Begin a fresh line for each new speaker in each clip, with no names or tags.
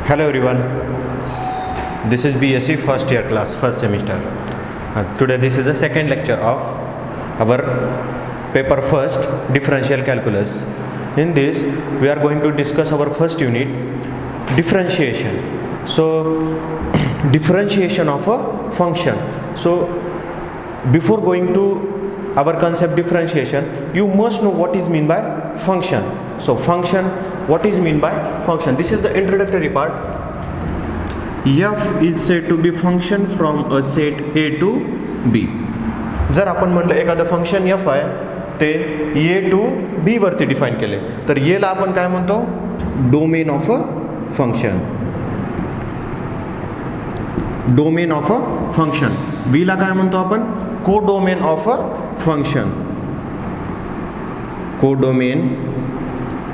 Hello everyone, this is BSc first year class, first semester. Today this is the second lecture of our paper first, differential calculus. In this we are going to discuss our first unit, differentiation. So differentiation of a function. So before going to our concept differentiation, you must know what is mean by function. So function, what is mean by function? This is the introductory part. F is said to be function from a set A to B. जर आपण म्हटलं एखादं function f आहे ते A to B वरती define केले तर याला आपण काय म्हणतो, domain of a function. Domain of a function. B ला काय म्हणतो आपण, codomain of a function. Codomain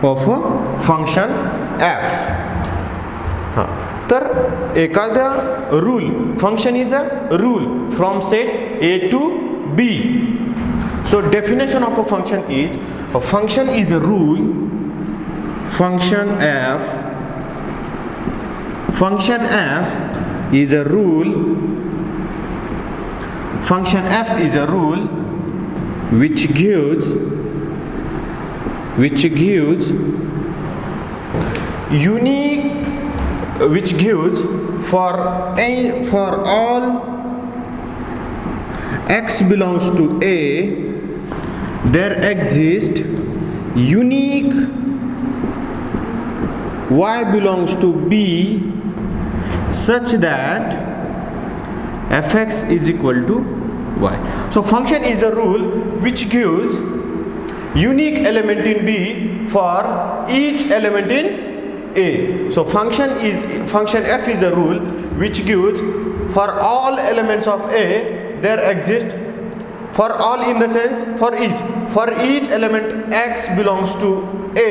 of a function f. हां, तर एखाद्या rule, function is a rule from set A to B. So definition of a function is, a function is a rule, function f is a rule, function f is a rule which gives unique, which gives for all x belongs to A, there exists unique y belongs to B such that fx is equal to y. So function is a rule which gives unique element in B for each element in A. So function f is a rule which gives for all elements of A, there exist, for all in the sense for each element x belongs to A,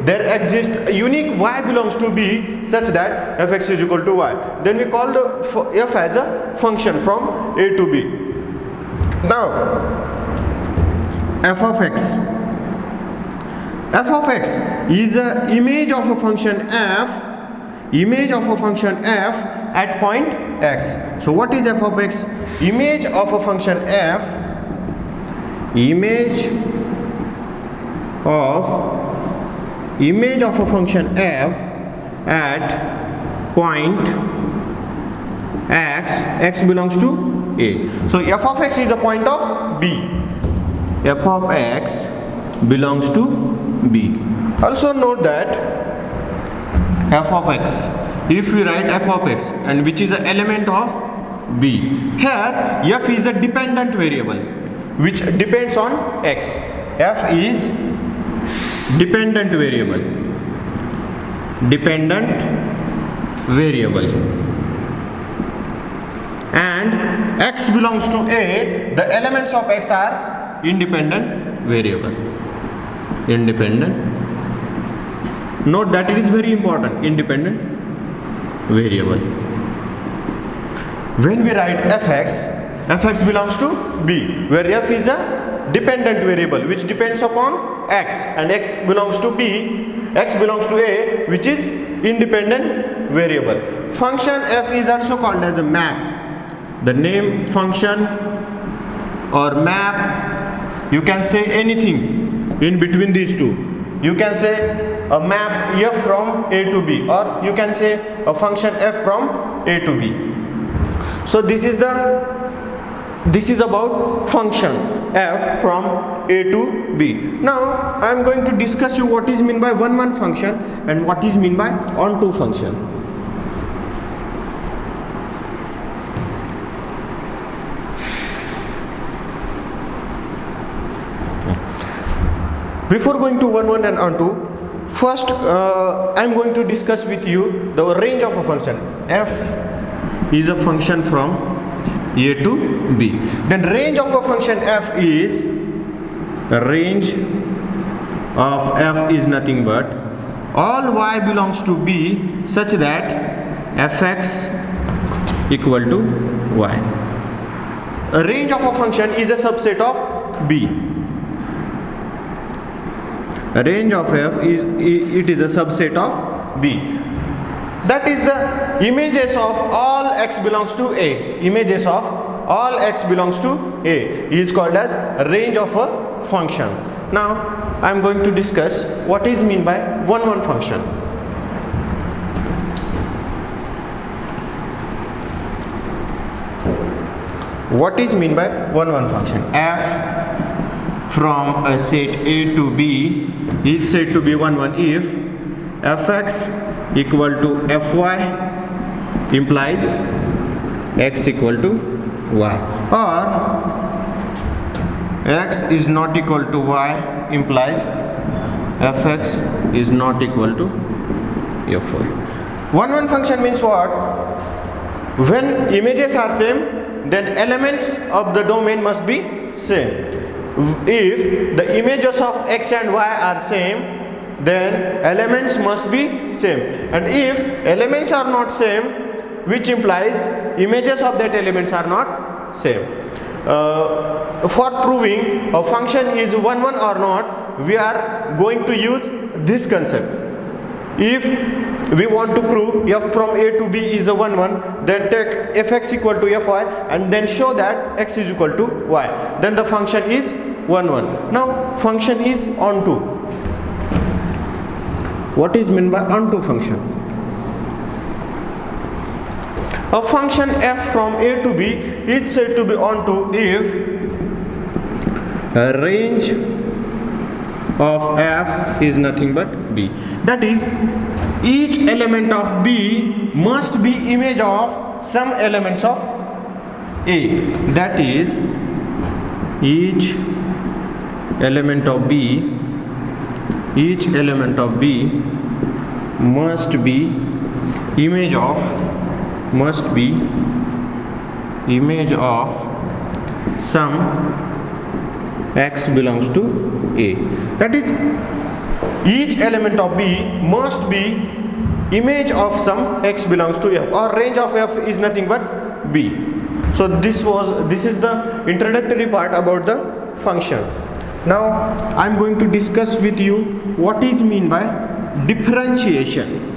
there exists a unique y belongs to B such that fx is equal to y. Then we call the f as a function from A to B. Now f of x is an image of a function f, at point x. So what is f of x? Image of a function f, image of a function f at point x belongs to A. So f of x is a point of B. F of x belongs to B. Also note that f of x, if we write f of x and which is an element of B, here f is a dependent variable which depends on x. F is dependent variable. And x belongs to A, the elements of x are independent variable. Note that it is very important, independent variable. When we write fx belongs to B, where f is a dependent variable which depends upon x, and x belongs to B, x belongs to A, which is independent variable. Function f is also called as a map. The name function or map, you can say anything in between these two. You can say a map f from A to B, or you can say a function f from A to B. So this is about function f from A to B. Now I am going to discuss you what is mean by one function and what is mean by onto function. Before going to one and onto, first I am going to discuss with you the range of a function. F is a function from A to B. Then range of a function f is, range of f is nothing but all y belongs to B such that fx equal to y. A range of a function is a subset of B. range of f is a subset of B. that is the images of all x belongs to A. Images of all x belongs to A is called as range of a function. Now I am going to discuss what is mean by 1-1 function. What is mean by 1-1 function? F from a set A to B is said to be 1-1 if fx equal to fy implies x equal to y, or x is not equal to y implies fx is not equal to fy. 1-1 function means what? When images are same, then elements of the domain must be same. If the images of x and y are same, then elements must be same, and if elements are not same, which implies images of that elements are not same. For proving a function is 1-1 or not, we are going to use this concept. If we want to prove f from A to B is a 1-1, then take fx equal to fy and then show that x is equal to y, then the function is 1-1. Now function is onto. What is meant by onto function? A function f from A to B is said to be onto if a range of f is nothing but B. That is, each element of B must be image of some elements of A. That is, each element of B must be image of some x belongs to A. That is, each element of B must be image of some x belongs to f, or range of f is nothing but B. So this is the introductory part about the function. Now I am going to discuss with you what is mean by differentiation.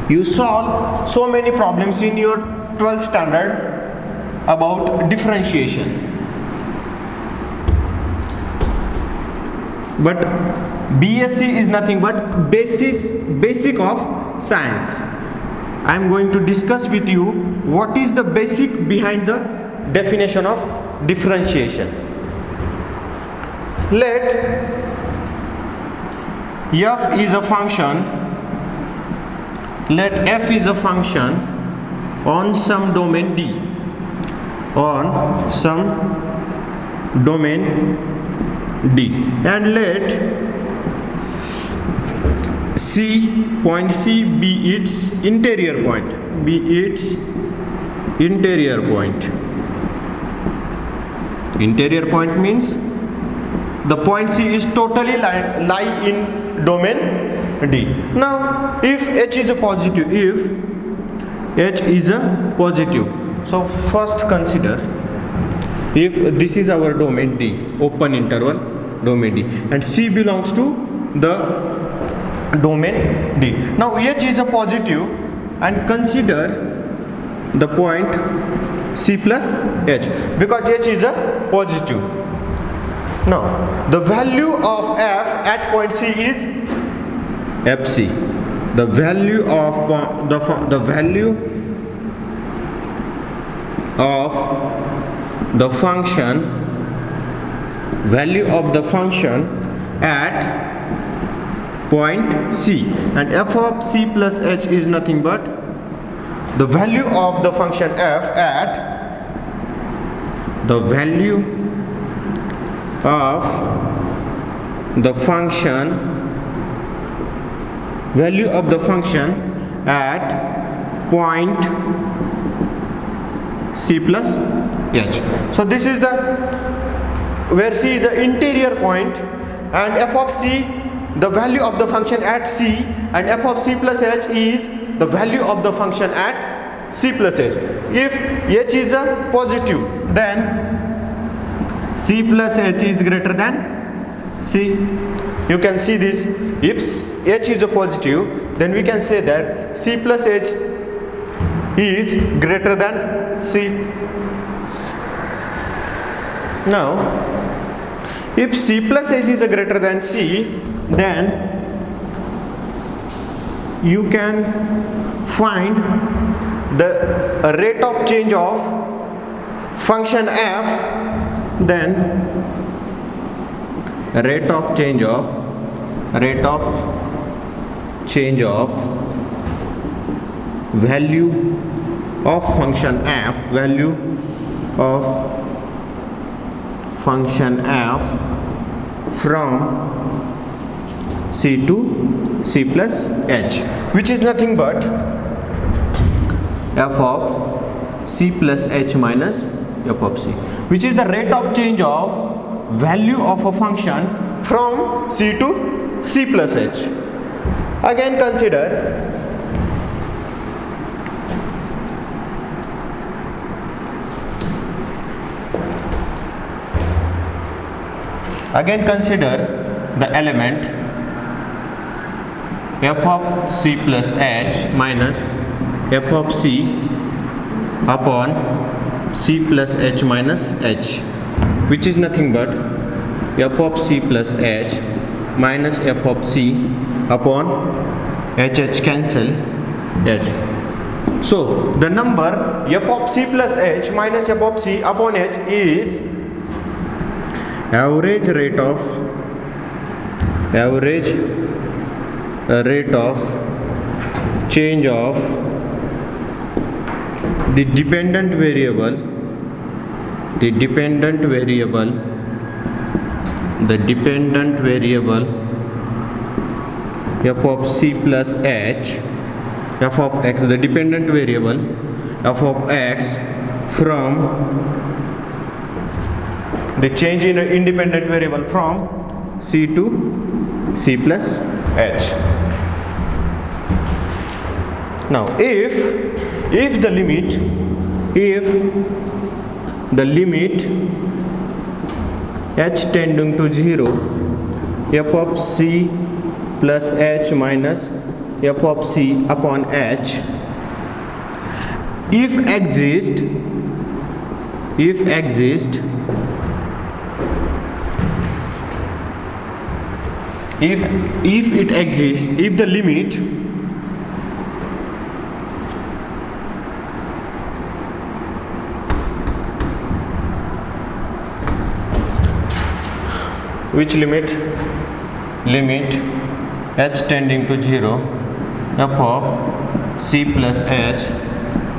You solve so many problems in your 12th standard about differentiation, but BSc is nothing but basic of science. I am going to discuss with you what is the basic behind the definition of differentiation. Let f is a function, let f is a function on some domain D, on some domain D, and let point C be its interior point, Interior point means the point C is totally lie in domain D. Now if H is a positive, so first consider, if this is our domain D, open interval domain D, and C belongs to the domain D. Now H is a positive, and consider the point C plus H, because H is a positive. Now the value of f at point C is fc. The value of the value of the function at point C, and f of C plus H is nothing but the value of the function f at the value of the function at point C plus H. So this is the where C is the interior point, and f of C, the value of the function at C, and f of C plus H is the value of the function at C plus H. If H is a positive, then C plus H is greater than See, you can see this. If h is a positive, then we can say that c plus h is greater than c. Now, if c plus h is greater than c, then you can find the rate of change of function f, then rate of change of value of function f, value of function f from c to c plus h, which is nothing but f of c plus h minus f of c, which is the rate of change of value of a function from c to c plus h. Again consider the element f of c plus h minus f of c upon c plus h minus h, which is nothing but f of c plus h minus f of c upon h cancel h. So the number f of c plus h minus f of c upon h is average rate of change of the dependent variable f of c plus h, f of x, the dependent variable f of x from the change in independent variable from c to c plus h. Now if the limit h tending to 0, f of c plus h minus f of c upon h, if it exists, if the limit which limit h tending to 0, f of c plus h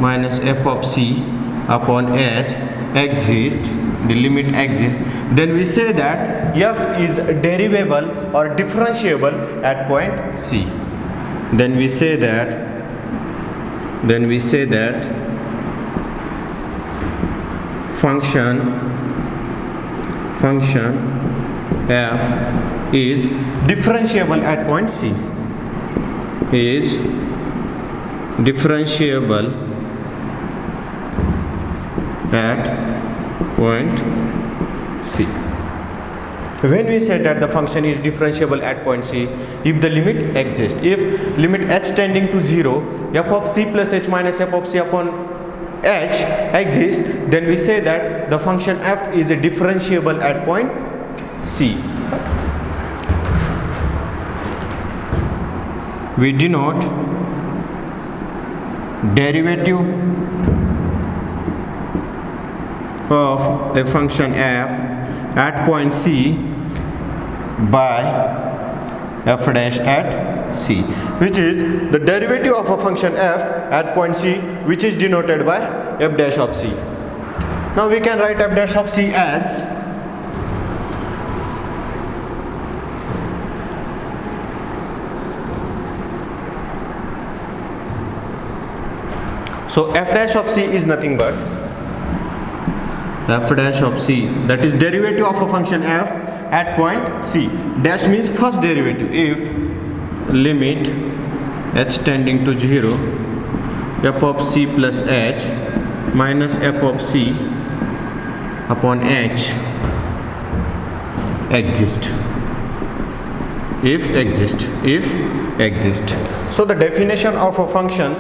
minus f of c upon h exists, the limit exists, then we say that f is derivable or differentiable at point c. Then we say that function f is differentiable at point c, is differentiable at point c. When we say that the function is differentiable at point c, if the limit exists, if limit h tending to 0, f of c plus h minus f of c upon h exists, then we say that the function f is differentiable at point c. We denote derivative of a function f at point c by f dash at c, which is the derivative of a function f at point c, which is denoted by f dash of c. Now we can write f dash of c as so f dash of c is nothing but f dash of c, that is derivative of a function f at point c. Dash means first derivative. If limit h tending to 0, f of c plus h minus f of c upon h exist. if exist. So the definition of a function,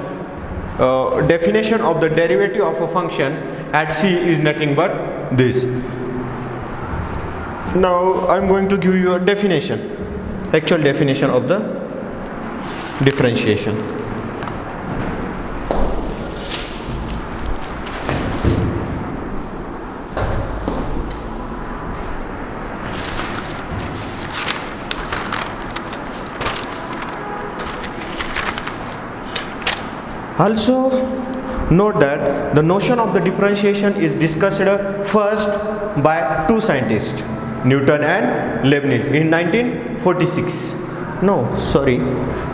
definition of the derivative of a function at C is nothing but this. Now I'm going to give you a definition, actual definition of the differentiation. Also note that the notion of the differentiation is discussed first by two scientists, Newton and Leibniz, in 1946. No, sorry,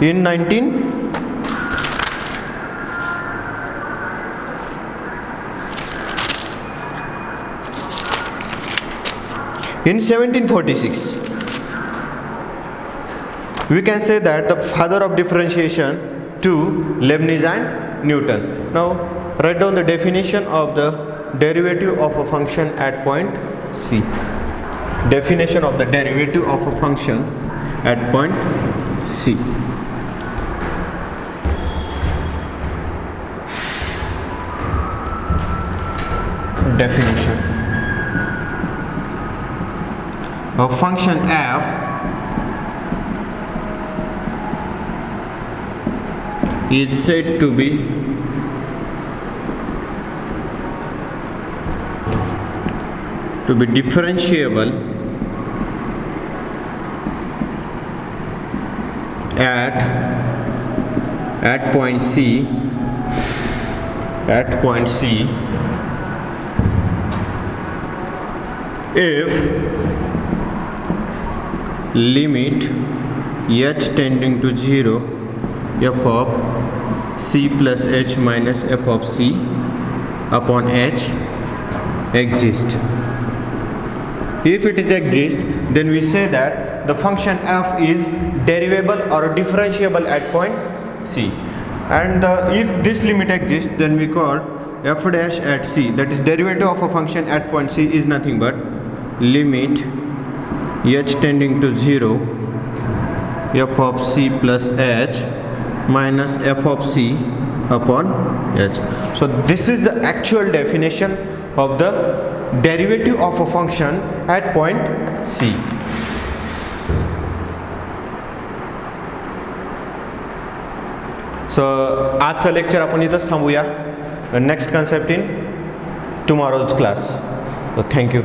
in 1746. We can say that the father of differentiation to Leibniz and Newton. Now write down the definition of the derivative of a function at point C. Definition of the derivative of a function at point C. Definition. A function f is said to be differentiable at point C if limit h tending to 0 f of c plus h minus f of c upon h exists. If it is exist, then we say that the function f is derivable or differentiable at point C. And if this limit exists, then we call f dash at C, that is derivative of a function at point C, is nothing but limit h tending to 0 f of c plus h minus f of c upon h. So this is the actual definition of the derivative of a function at point C. So आजचं lecture आपण इथंच थांबूया. Next concept in tomorrow's class. Thank you.